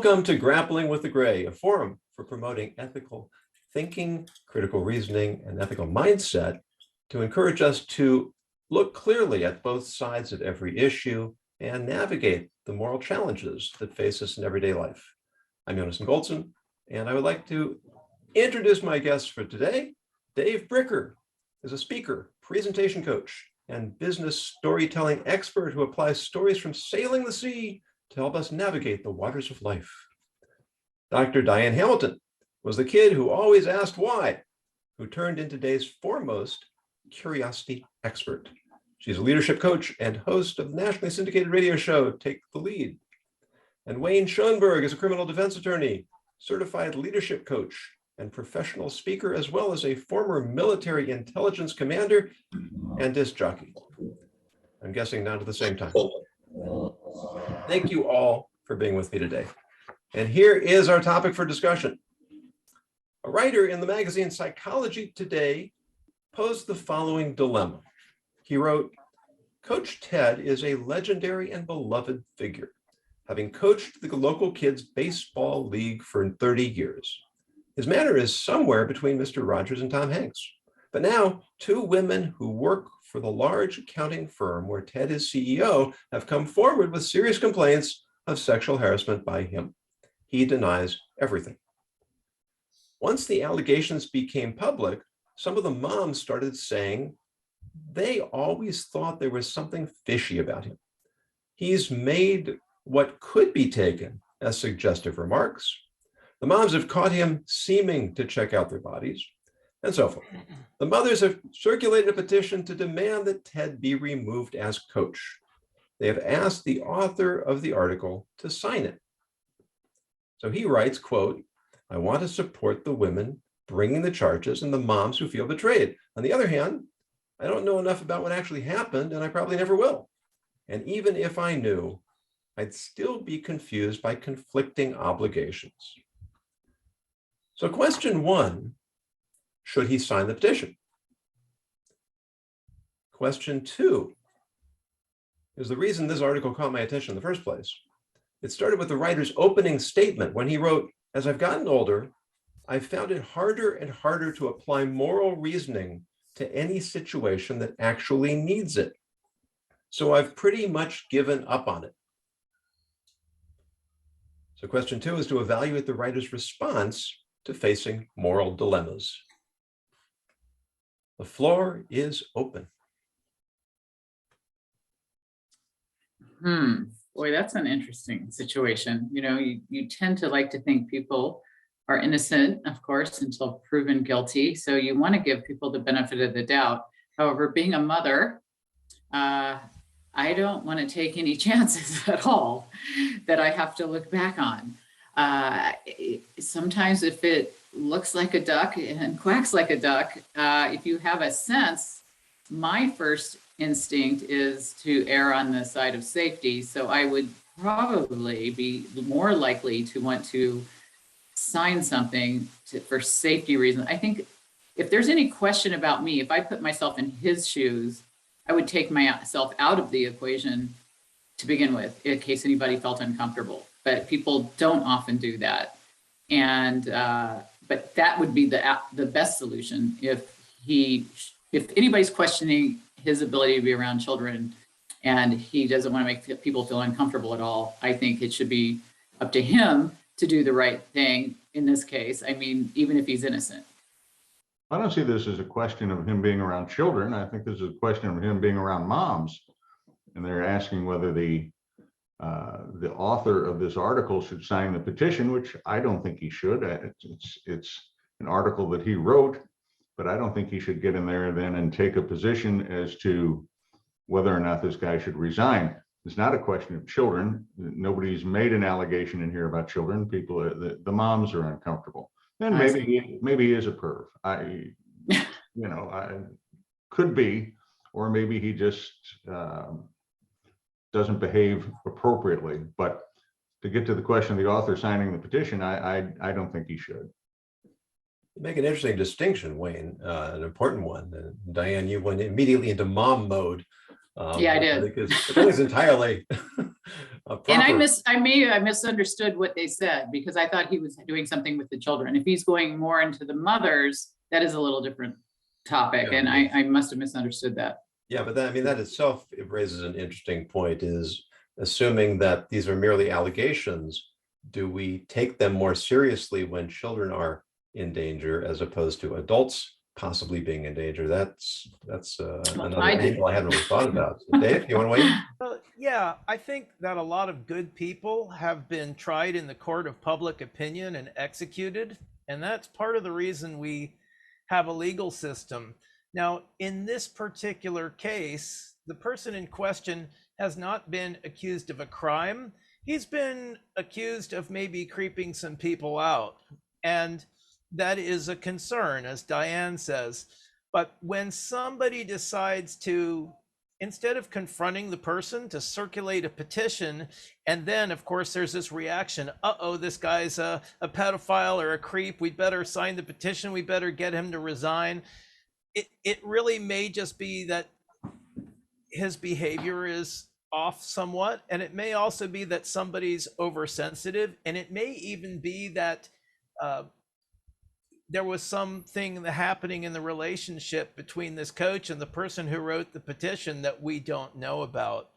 Welcome to Grappling with the Gray, a forum for promoting ethical thinking, critical reasoning, and ethical mindset to encourage us to look clearly at both sides of every issue and navigate the moral challenges that face us in everyday life. I'm Jonas Goldson, and I would like to introduce my guest for today. Dave Bricker is a speaker, presentation coach, and business storytelling expert who applies stories from sailing the sea to help us navigate the waters of life. Dr. Diane Hamilton was the kid who always asked why, who turned into today's foremost curiosity expert. She's a leadership coach and host of the nationally syndicated radio show, Take the Lead. And Wayne Schoenberg is a criminal defense attorney, certified leadership coach, and professional speaker, as well as a former military intelligence commander and disc jockey. I'm guessing not at the same time. Thank you all for being with me today. And here is our topic for discussion. A writer in the magazine Psychology Today posed the following dilemma. He wrote, "Coach Ted is a legendary and beloved figure, having coached the local kids' baseball league for 30 years. His manner is somewhere between Mr. Rogers and Tom Hanks. But now, two women who work for the large accounting firm where Ted is CEO have come forward with serious complaints of sexual harassment by him. He denies everything. Once the allegations became public, some of the moms started saying they always thought there was something fishy about him. He's made what could be taken as suggestive remarks. The moms have caught him seeming to check out their bodies, and so forth. The mothers have circulated a petition to demand that Ted be removed as coach. They have asked the author of the article to sign it." So he writes, quote, "I want to support the women bringing the charges and the moms who feel betrayed. On the other hand, I don't know enough about what actually happened, and I probably never will. And even if I knew, I'd still be confused by conflicting obligations." So question one, should he sign the petition? Question two is the reason this article caught my attention in the first place. It started with the writer's opening statement when he wrote, "As I've gotten older, I've found it harder and harder to apply moral reasoning to any situation that actually needs it. So I've pretty much given up on it." So question two is to evaluate the writer's response to facing moral dilemmas. The floor is open. Boy, that's an interesting situation. You know, you tend to like to think people are innocent, of course, until proven guilty. So you want to give people the benefit of the doubt. However, being a mother, I don't want to take any chances at all that I have to look back on. Sometimes if it looks like a duck and quacks like a duck, if you have a sense, my first instinct is to err on the side of safety. So I would probably be more likely to want to sign something for safety reasons. I think if there's any question about me, if I put myself in his shoes, I would take myself out of the equation to begin with, in case anybody felt uncomfortable. But people don't often do that. And but that would be the best solution if anybody's questioning his ability to be around children and he doesn't want to make people feel uncomfortable at all. I think it should be up to him to do the right thing in this case. I mean, even if he's innocent. I don't see this as a question of him being around children. I think this is a question of him being around moms. And they're asking whether the author of this article should sign the petition, which I don't think he should. It's an article that he wrote, but I don't think he should get in there then and take a position as to whether or not this guy should resign. It's not a question of children. Nobody's made an allegation in here about children. People, the moms are uncomfortable. And maybe he is a perv. I could be, or maybe he just doesn't behave appropriately. But to get to the question of the author signing the petition, I don't think he should. You make an interesting distinction, Wayne, an important one. Diane, you went immediately into mom mode. Yeah, I did. Because it's entirely And I proper. misunderstood what they said because I thought he was doing something with the children. If he's going more into the mothers, that is a little different topic. Yeah, And yeah. I must have misunderstood that. Yeah, but that, I mean, that itself, it raises an interesting point, is assuming that these are merely allegations, do we take them more seriously when children are in danger as opposed to adults possibly being in danger? That's another angle I hadn't really thought about. So Dave, you want to weigh in? Well, yeah, I think that a lot of good people have been tried in the court of public opinion and executed, and that's part of the reason we have a legal system. Now, in this particular case, the person in question has not been accused of a crime. He's been accused of maybe creeping some people out, and that is a concern, as Diane says. But when somebody decides to, instead of confronting the person, to circulate a petition, and then of course there's this reaction, uh-oh, this guy's a pedophile or a creep, we'd better sign the petition, we better get him to resign. It really may just be that his behavior is off somewhat, and it may also be that somebody's oversensitive, and it may even be that there was something happening in the relationship between this coach and the person who wrote the petition that we don't know about.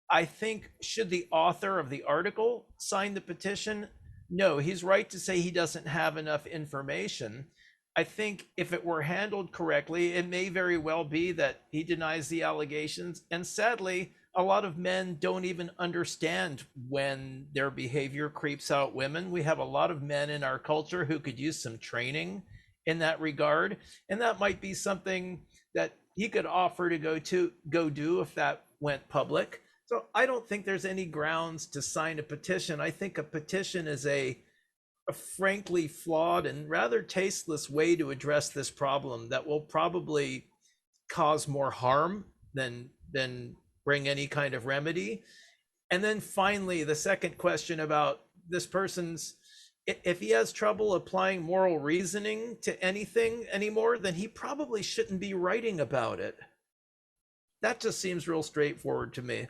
I think, should the author of the article sign the petition? No, he's right to say he doesn't have enough information. I think if it were handled correctly, it may very well be that he denies the allegations. And sadly, a lot of men don't even understand when their behavior creeps out women. We have a lot of men in our culture who could use some training in that regard. And that might be something that he could offer to go do if that went public. So I don't think there's any grounds to sign a petition. I think a petition is a frankly flawed and rather tasteless way to address this problem that will probably cause more harm than bring any kind of remedy. And then finally, the second question about this person's, if he has trouble applying moral reasoning to anything anymore, then he probably shouldn't be writing about it. That just seems real straightforward to me.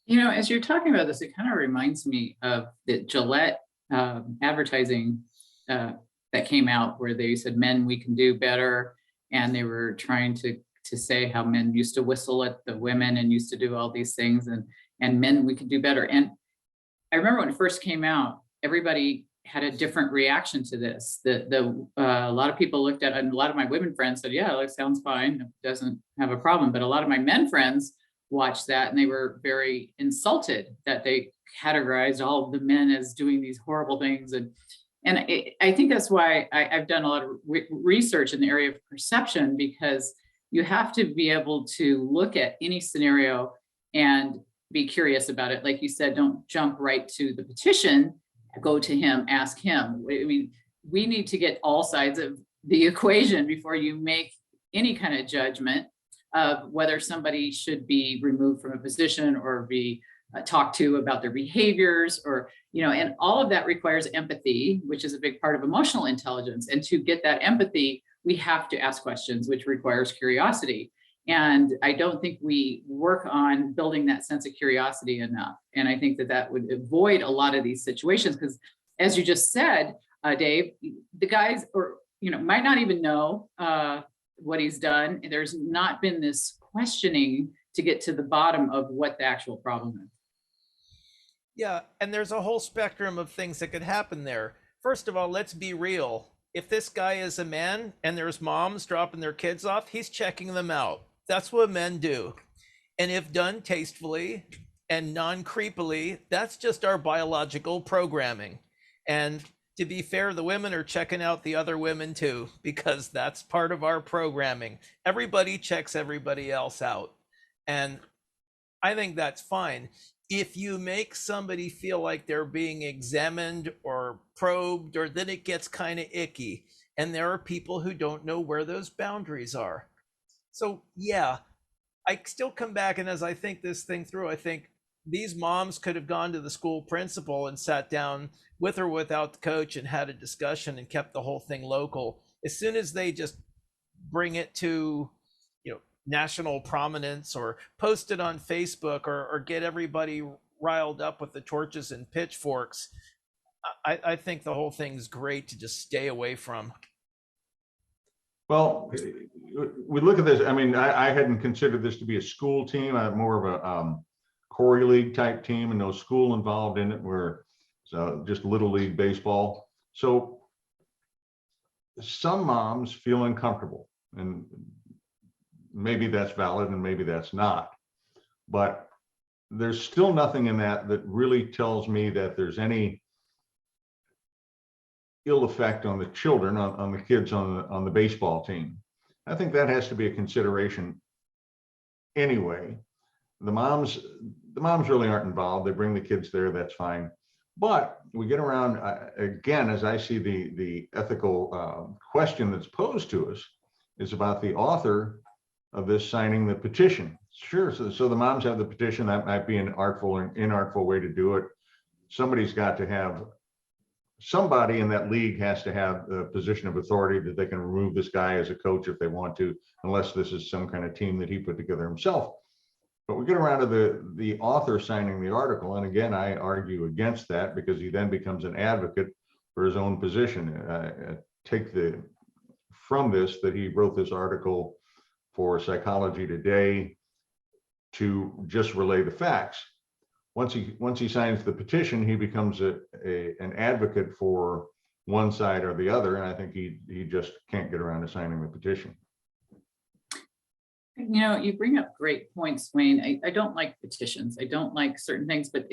You know, as you're talking about this, it kind of reminds me of the Gillette advertising that came out where they said, men, we can do better. And they were trying to say how men used to whistle at the women and used to do all these things, and men, we could do better. And I remember when it first came out, everybody had a different reaction to this. A lot of people looked at it, and a lot of my women friends said, yeah, that sounds fine, it doesn't have a problem. But a lot of my men friends watched that and they were very insulted that they categorized all of the men as doing these horrible things. And I think that's why I've done a lot of research in the area of perception, because you have to be able to look at any scenario and be curious about it. Like you said, don't jump right to the petition, go to him, ask him. I mean, we need to get all sides of the equation before you make any kind of judgment of whether somebody should be removed from a position or be talked to about their behaviors, or, and all of that requires empathy, which is a big part of emotional intelligence. And to get that empathy, we have to ask questions, which requires curiosity. And I don't think we work on building that sense of curiosity enough. And I think that would avoid a lot of these situations, because as you just said, Dave, the guys might not even know what he's done. There's not been this questioning to get to the bottom of what the actual problem is. Yeah, and there's a whole spectrum of things that could happen there. First of all, let's be real. If this guy is a man and there's moms dropping their kids off, he's checking them out. That's what men do. And if done tastefully and non-creepily, that's just our biological programming. And to be fair, the women are checking out the other women too, because that's part of our programming. Everybody checks everybody else out. And I think that's fine. If you make somebody feel like they're being examined or probed, or then it gets kind of icky. And there are people who don't know where those boundaries are. So yeah, I still come back, and as I think this thing through, I think these moms could have gone to the school principal and sat down with or without the coach and had a discussion and kept the whole thing local. As soon as they just bring it to national prominence or post it on Facebook or get everybody riled up with the torches and pitchforks, I think the whole thing's great to just stay away from. Well, we look at this. I mean, I hadn't considered this to be a school team. I'm more of a Corey League type team, and no school involved in it. We're just Little League baseball. So some moms feel uncomfortable, and maybe that's valid and maybe that's not. But there's still nothing in that really tells me that there's any ill effect on the children, on the kids on the baseball team. I think that has to be a consideration anyway. The moms really aren't involved. They bring the kids there, that's fine. But we get around, again, as I see the ethical question that's posed to us is about the author of this signing the petition. Sure, so the moms have the petition. That might be an artful or inartful way to do it. Somebody in that league has to have a position of authority that they can remove this guy as a coach if they want to, unless this is some kind of team that he put together himself. But we get around to the author signing the article. And again, I argue against that because he then becomes an advocate for his own position. Take from this that he wrote this article for Psychology Today to just relay the facts. Once he signs the petition, he becomes an advocate for one side or the other, and I think he just can't get around to signing the petition. You know, you bring up great points, Wayne. I don't like petitions. I don't like certain things, but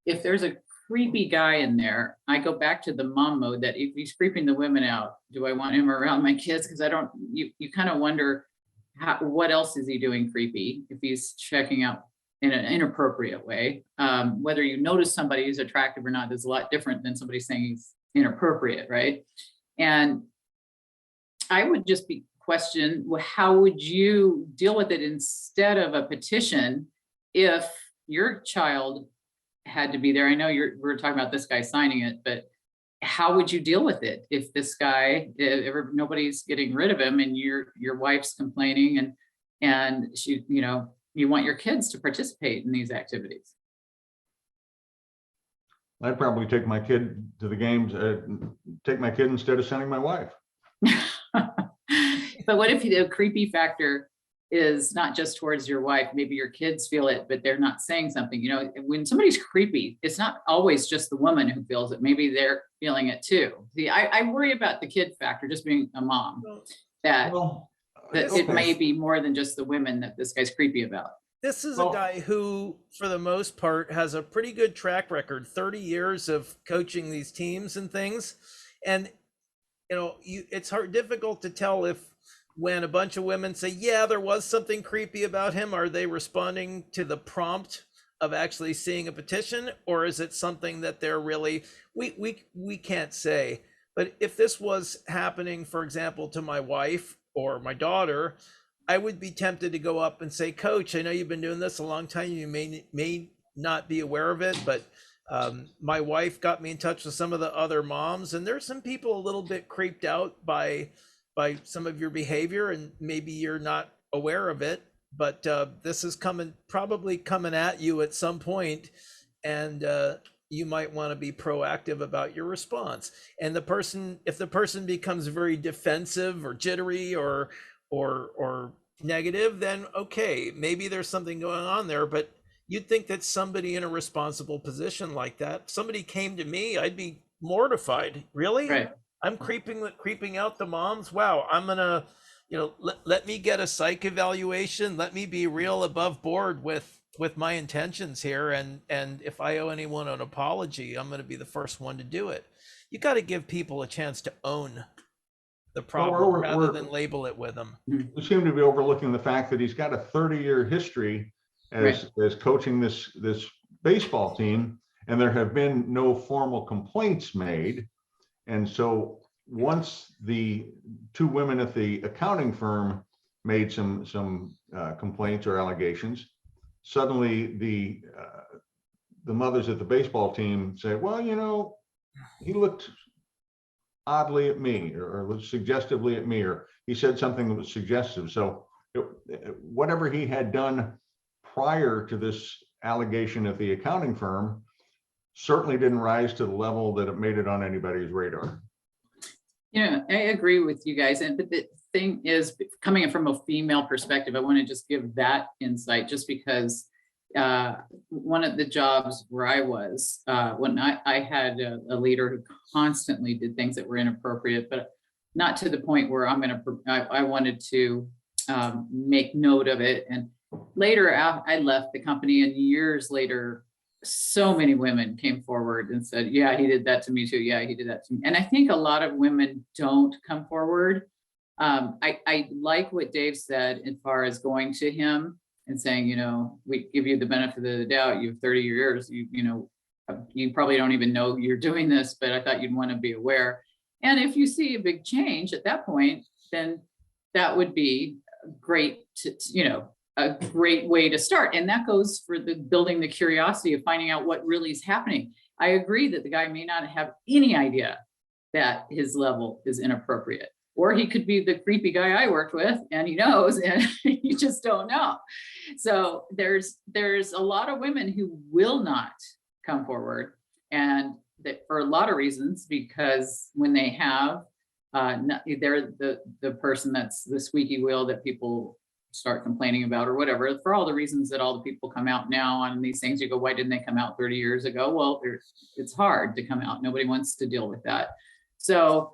if there's a creepy guy in there, I go back to the mom mode that if he's creeping the women out, do I want him around my kids? Because you kind of wonder what else is he doing creepy if he's checking out in an inappropriate way. Whether you notice somebody who's attractive or not is a lot different than somebody saying he's inappropriate, right? And I would just question, well, how would you deal with it instead of a petition if your child had to be there? I know we're talking about this guy signing it, but how would you deal with it if this guy, if nobody's getting rid of him and your wife's complaining and she, you want your kids to participate in these activities? I'd probably take my kid to the games, take my kid instead of sending my wife. But what if the creepy factor is not just towards your wife? Maybe your kids feel it, but they're not saying something. When somebody's creepy, it's not always just the woman who feels it. Maybe they're feeling it too. See, I worry about the kid factor, just being a mom, that it may be more than just the women that this guy's creepy about. This is a guy who, for the most part, has a pretty good track record, 30 years of coaching these teams and things. And, it's difficult to tell if when a bunch of women say, yeah, there was something creepy about him, are they responding to the prompt of actually seeing a petition? Or is it something that they're really, we can't say. But if this was happening, for example, to my wife or my daughter, I would be tempted to go up and say, Coach, I know you've been doing this a long time. You may not be aware of it, but my wife got me in touch with some of the other moms, and there's some people a little bit creeped out by some of your behavior, and maybe you're not aware of it, but this is probably coming at you at some point, and you might want to be proactive about your response. And if the person becomes very defensive or jittery or negative, then okay, maybe there's something going on there. But you'd think that somebody in a responsible position like that, somebody came to me, I'd be mortified. Really? Right. I'm creeping out the moms. Wow, I'm gonna, let me get a psych evaluation. Let me be real above board with my intentions here. And if I owe anyone an apology, I'm gonna be the first one to do it. You got to give people a chance to own the problem rather than label it with them. We seem to be overlooking the fact that he's got a 30-year history as coaching this baseball team, and there have been no formal complaints made. And so once the two women at the accounting firm made some complaints or allegations, suddenly the mothers at the baseball team say, well, he looked oddly at me or suggestively at me, or he said something that was suggestive. So whatever he had done prior to this allegation at the accounting firm certainly didn't rise to the level that it made it on anybody's radar. I agree with you guys. And but the thing is, coming from a female perspective, I want to just give that insight, just because one of the jobs where I was, when I had a leader who constantly did things that were inappropriate, but not to the point where I wanted to make note of it. And later I left the company, and years later, so many women came forward and said, yeah, he did that to me too. Yeah, he did that to me. And I think a lot of women don't come forward. I like what Dave said as far as going to him and saying, we give you the benefit of the doubt. You have 30 years, you probably don't even know you're doing this, but I thought you'd want to be aware. And if you see a big change at that point, then that would be great a great way to start. And that goes for the building the curiosity of finding out what really is happening. I agree that the guy may not have any idea that his level is inappropriate, or he could be the creepy guy I worked with and he knows, and you just don't know. So there's a lot of women who will not come forward, and that for a lot of reasons, because when they have, they're the person that's the squeaky wheel that people start complaining about, or whatever, for all the reasons that all the people come out now on these things. You go, why didn't they come out 30 years ago? Well, it's hard to come out. Nobody wants to deal with that. So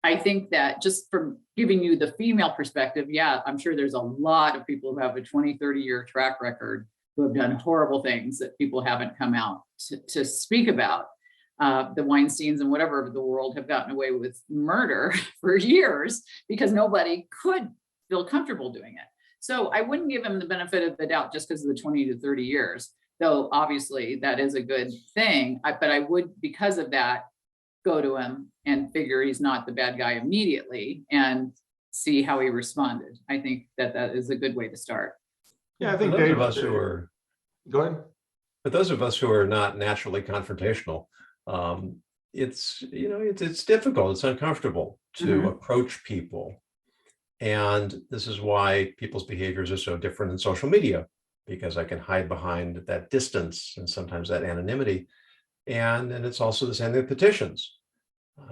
I think that just from giving you the female perspective, yeah, I'm sure there's a lot of people who have a 20, 30-year track record who have done horrible things that people haven't come out to speak about. The Weinsteins and whatever of the world have gotten away with murder for years because nobody could feel comfortable doing it. So I wouldn't give him the benefit of the doubt just because of the 20 to 30 years, though obviously that is a good thing. But I would, because of that, go to him and figure he's not the bad guy immediately and see how he responded. I think that is a good way to start. Yeah, I think For those Dave, of us who are, go ahead. for those of us who are not naturally confrontational, it's difficult, it's uncomfortable to approach people. And this is why people's behaviors are so different in social media, because I can hide behind that distance and sometimes that anonymity. And it's also the same thing with petitions.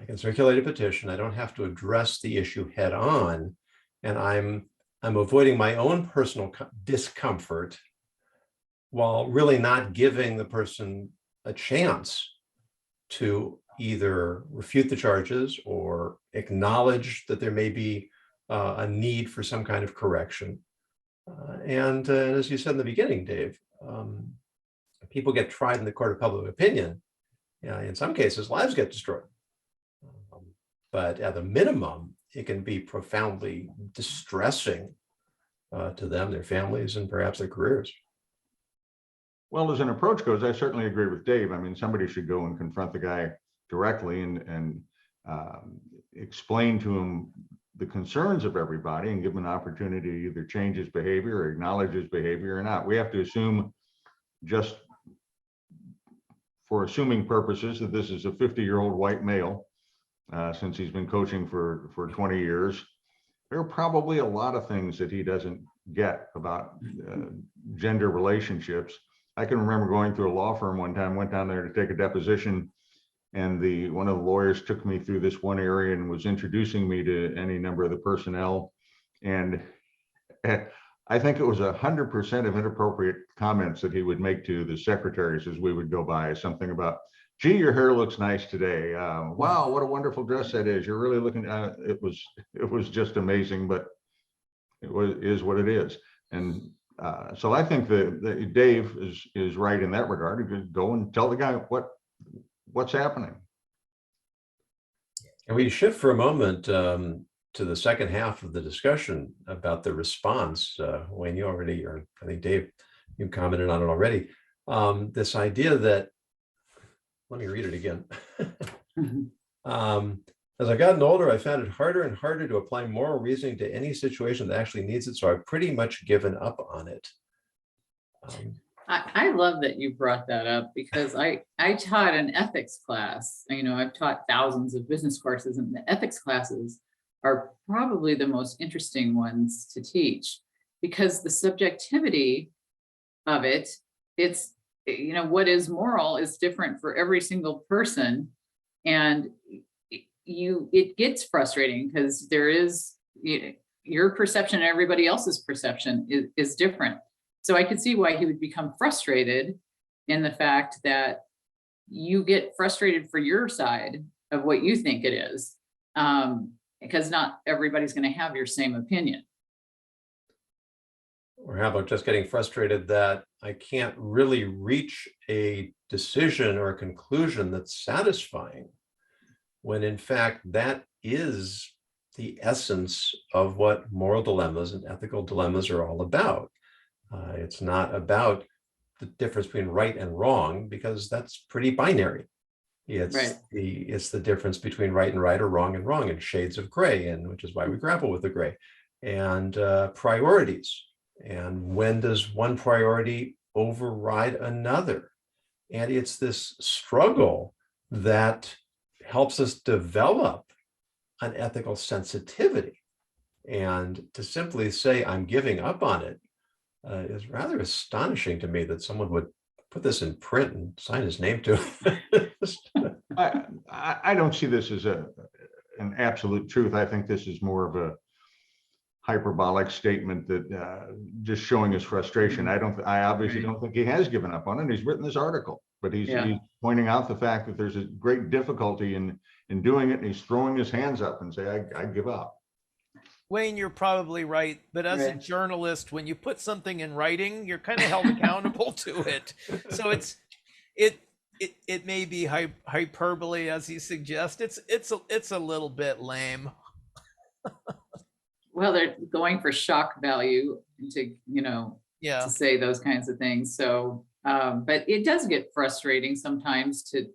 I can circulate a petition. I don't have to address the issue head on. And I'm avoiding my own personal discomfort while really not giving the person a chance to either refute the charges or acknowledge that there may be a need for some kind of correction. And as you said in the beginning, Dave, people get tried in the court of public opinion. In some cases, lives get destroyed. But at the minimum, it can be profoundly distressing to them, their families, and perhaps their careers. Well, as an approach goes, I certainly agree with Dave. I mean, somebody should go and confront the guy directly and explain to him the concerns of everybody and give him an opportunity to either change his behavior or acknowledge his behavior or not. We have to assume, just for assuming purposes, that this is a 50-year-old white male, since he's been coaching for 20 years. There are probably a lot of things that he doesn't get about gender relationships. I can remember going through a law firm one time, went down there to take a deposition, and one of the lawyers took me through this one area and was introducing me to any number of the personnel. And I think it was 100% of inappropriate comments that he would make to the secretaries as we would go by. Something about, gee, your hair looks nice today. Wow, what a wonderful dress that is. You're really looking, it was just amazing, but is what it is. And so I think that Dave is right in that regard. You could go and tell the guy what's happening. And we shift for a moment to the second half of the discussion about the response. Wayne, you already, or I think Dave, you commented on it already. This idea that, let me read it again. As I've gotten older, I found it harder and harder to apply moral reasoning to any situation that actually needs it. So I've pretty much given up on it. I love that you brought that up, because I taught an ethics class. I've taught thousands of business courses, and the ethics classes are probably the most interesting ones to teach, because the subjectivity of it's what is moral is different for every single person. And it gets frustrating because there is, your perception and everybody else's perception is different. So I could see why he would become frustrated in the fact that you get frustrated for your side of what you think it is, because not everybody's going to have your same opinion. Or how about just getting frustrated that I can't really reach a decision or a conclusion that's satisfying, when in fact that is the essence of what moral dilemmas and ethical dilemmas are all about. It's not about the difference between right and wrong, because that's pretty binary. It's Right. it's the difference between right and right, or wrong and shades of gray, and which is why we grapple with the gray, and priorities. And when does one priority override another? And it's this struggle that helps us develop an ethical sensitivity. And to simply say I'm giving up on it is rather astonishing to me, that someone would put this in print and sign his name to it. I don't see this as an absolute truth. I think this is more of a hyperbolic statement that just showing his frustration. I obviously don't think he has given up on it. He's written this article, but he's pointing out the fact that there's a great difficulty in doing it, and he's throwing his hands up and say, I give up. Wayne, you're probably right, but as a journalist, when you put something in writing, you're kind of held accountable to it. So it may be hyperbole, as you suggest. It's a little bit lame. Well, they're going for shock value to, to say those kinds of things. So, but it does get frustrating sometimes to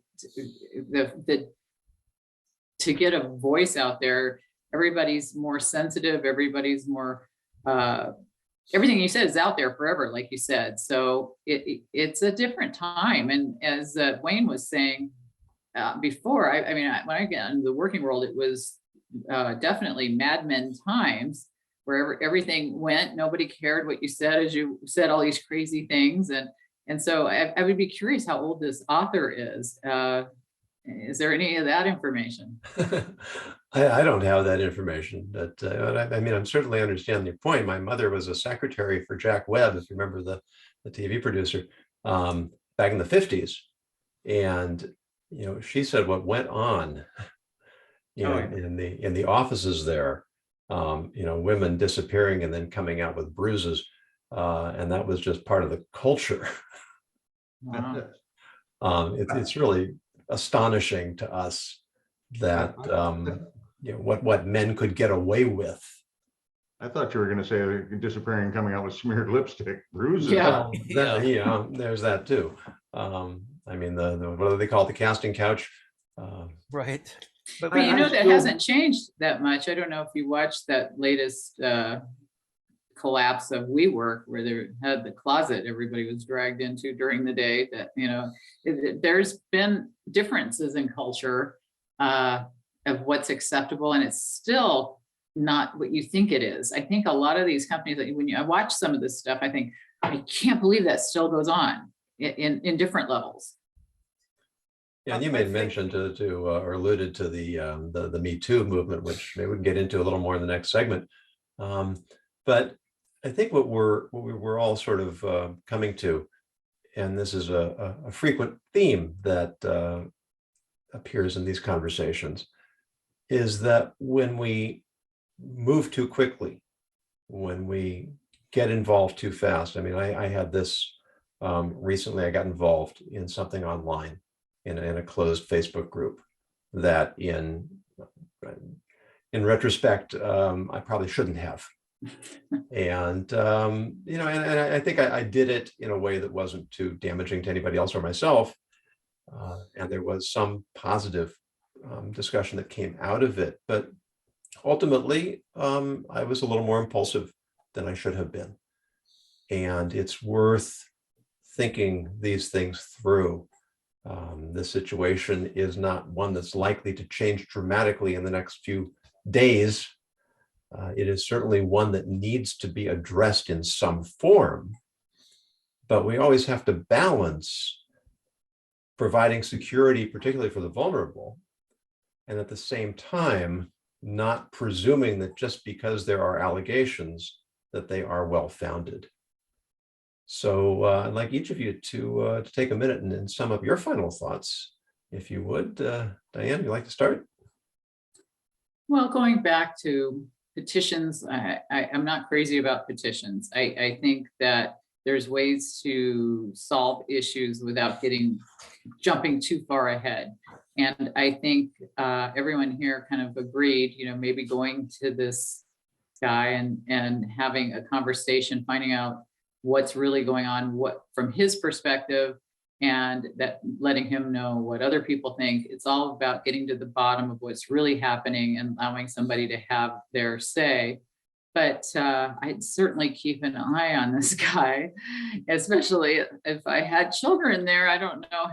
get a voice out there. Everybody's more sensitive. Everybody's more, everything you said is out there forever, like you said. So it's a different time. And as Wayne was saying before, I mean, when I got into the working world, it was definitely Mad Men times, where everything went, nobody cared what you said, as you said all these crazy things. And so I would be curious how old this author is. Is there any of that information? I don't have that information, but I mean, I'm certainly understand your point. My mother was a secretary for Jack Webb, if you remember the TV producer, back in the 50s. And, she said what went on, in the offices there, women disappearing and then coming out with bruises. And that was just part of the culture. Wow. It's really astonishing to us that what men could get away with. I thought you were going to say they're disappearing and coming out with smeared lipstick, bruises. Yeah. There's that too. I mean, the what do they call it, the casting couch? Right. But that hasn't changed that much. I don't know if you watched that latest collapse of WeWork, where they had the closet everybody was dragged into during the day. That there's been differences in culture of what's acceptable, and it's still not what you think it is. I think a lot of these companies, when I watch some of this stuff, I think, I can't believe that still goes on in different levels. Yeah, and you made mention to or alluded to the Me Too movement, which maybe we can get into a little more in the next segment. But I think what we're all sort of coming to, and this is a frequent theme that appears in these conversations, is that when we move too quickly, when we get involved too fast. I mean, I had this recently. I got involved in something online in a closed Facebook group that in retrospect, I probably shouldn't have. And, and I think I did it in a way that wasn't too damaging to anybody else or myself. And there was some positive discussion that came out of it. But ultimately, I was a little more impulsive than I should have been. And it's worth thinking these things through. The situation is not one that's likely to change dramatically in the next few days. It is certainly one that needs to be addressed in some form. but we always have to balance providing security, particularly for the vulnerable, and at the same time, not presuming that just because there are allegations that they are well-founded. So I'd like each of you to take a minute and sum up your final thoughts, if you would. Diane, you'd like to start? Well, going back to petitions, I'm not crazy about petitions. I think that there's ways to solve issues without jumping too far ahead. And I think everyone here kind of agreed, maybe going to this guy and having a conversation, finding out what's really going on, what from his perspective, and that letting him know what other people think. It's all about getting to the bottom of what's really happening and allowing somebody to have their say. But I'd certainly keep an eye on this guy, especially if I had children there. I don't know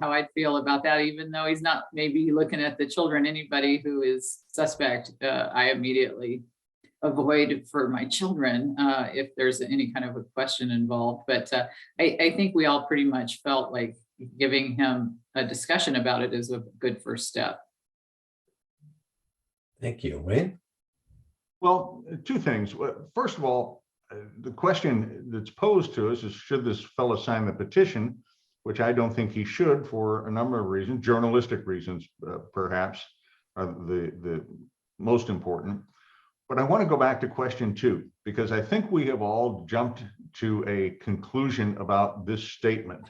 how I'd feel about that, even though he's not maybe looking at the children. Anybody who is suspect, I immediately avoid for my children if there's any kind of a question involved. But I think we all pretty much felt like giving him a discussion about it is a good first step. Thank you. Wayne? Well, two things. First of all, the question that's posed to us is, should this fellow sign the petition, which I don't think he should for a number of reasons. Journalistic reasons, perhaps, are the most important. But I want to go back to question two, because I think we have all jumped to a conclusion about this statement.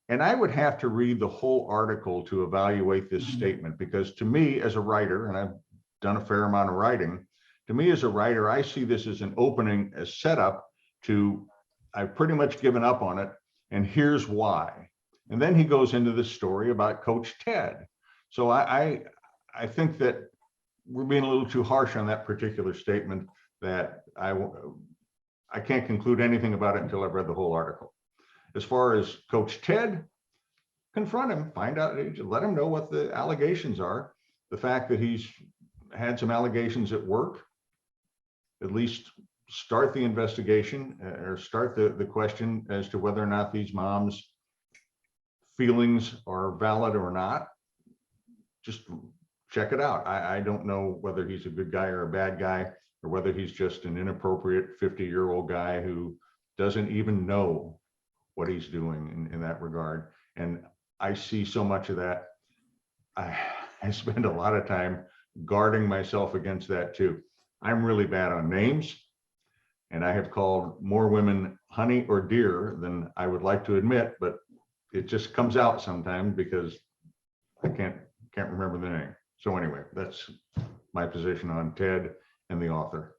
And I would have to read the whole article to evaluate this statement, because to me as a writer, and I've done a fair amount of writing, to me as a writer, I see this as an opening, as setup to, I've pretty much given up on it, and here's why. And then he goes into this story about Coach Ted. So I think that we're being a little too harsh on that particular statement, that I can't conclude anything about it until I've read the whole article. As far as Coach Ted, confront him, find out, let him know what the allegations are. The fact that he's had some allegations at work, at least start the investigation or start the question as to whether or not these moms' feelings are valid or not. Just check it out. I don't know whether he's a good guy or a bad guy, or whether he's just an inappropriate 50-year-old guy who doesn't even know what he's doing in that regard. And I see so much of that. I spend a lot of time guarding myself against that too. I'm really bad on names, and I have called more women honey or dear than I would like to admit, but it just comes out sometimes because I can't remember the name. So anyway, that's my position on Ted and the author.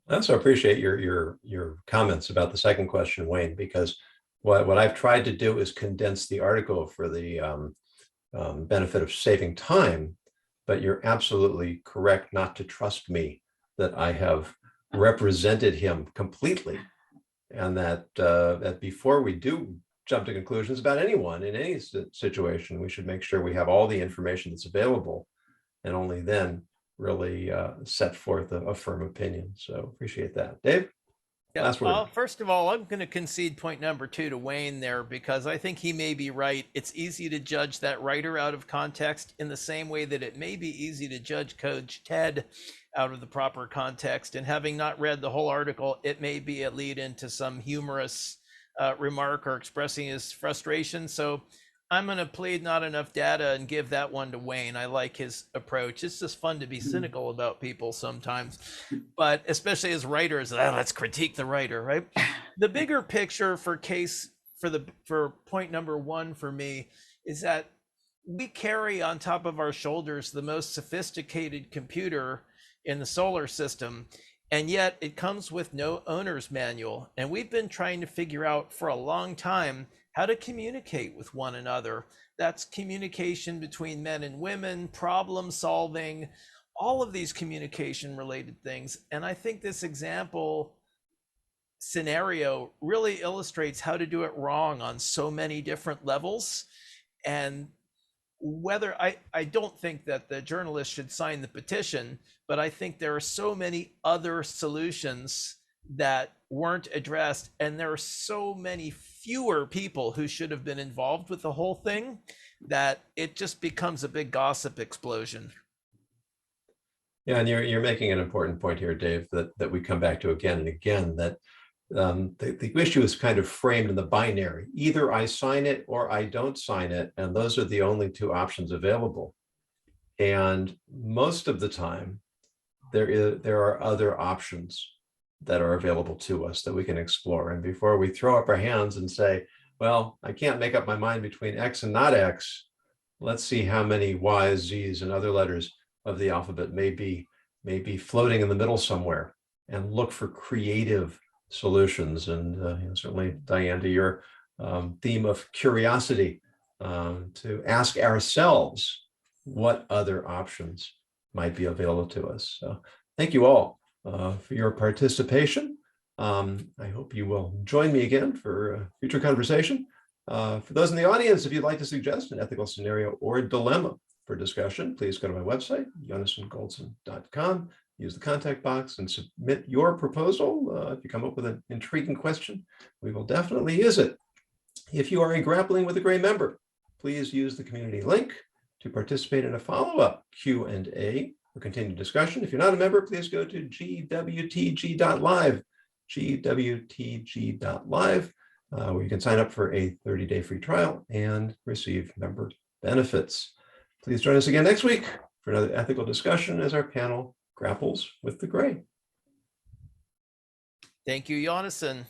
I also appreciate your comments about the second question, Wayne, because what I've tried to do is condense the article for the benefit of saving time, but you're absolutely correct not to trust me that I have represented him completely, and that before we do jump to conclusions about anyone in any situation, we should make sure we have all the information that's available, and only then really set forth a firm opinion. So appreciate that. Dave? Yeah, Last word. well, first of all, I'm going to concede point number 2 to Wayne there, because I think he may be right. It's easy to judge that writer out of context in the same way that it may be easy to judge Coach Ted out of the proper context. And having not read the whole article, it may be a lead into some humorous remark or expressing his frustration. So I'm going to plead not enough data and give that one to Wayne. I like his approach. It's just fun to be cynical about people sometimes, but especially as writers, let's critique the writer, right? The bigger picture for point number 1 for me is that we carry on top of our shoulders the most sophisticated computer in the solar system, and yet it comes with no owner's manual. And we've been trying to figure out for a long time how to communicate with one another. That's communication between men and women, problem solving, all of these communication related things. And I think this example scenario really illustrates how to do it wrong on so many different levels. And whether I don't think that the journalist should sign the petition, but I think there are so many other solutions that weren't addressed, and there are so many fewer people who should have been involved with the whole thing that it just becomes a big gossip explosion. Yeah, and you're making an important point here, Dave, that we come back to again and again, that the issue is kind of framed in the binary. Either I sign it or I don't sign it, and those are the only two options available. And most of the time, there are other options that are available to us that we can explore. And before we throw up our hands and say, well, I can't make up my mind between X and not X, let's see how many Y's, Z's, and other letters of the alphabet may be floating in the middle somewhere, and look for creative solutions. And certainly, Diane, to your theme of curiosity, to ask ourselves what other options might be available to us. So thank you all for your participation. I hope you will join me again for a future conversation. For those in the audience, if you'd like to suggest an ethical scenario or dilemma for discussion, please go to my website, jonasongoldson.com. Use the contact box and submit your proposal. If you come up with an intriguing question, we will definitely use it. If you are a Grappling with a Gray member, please use the community link to participate in a follow-up Q&A for continued discussion. If you're not a member, please go to gwtg.live, gwtg.live, where you can sign up for a 30-day free trial and receive member benefits. Please join us again next week for another ethical discussion as our panel grapples with the gray. Thank you, Jonasson.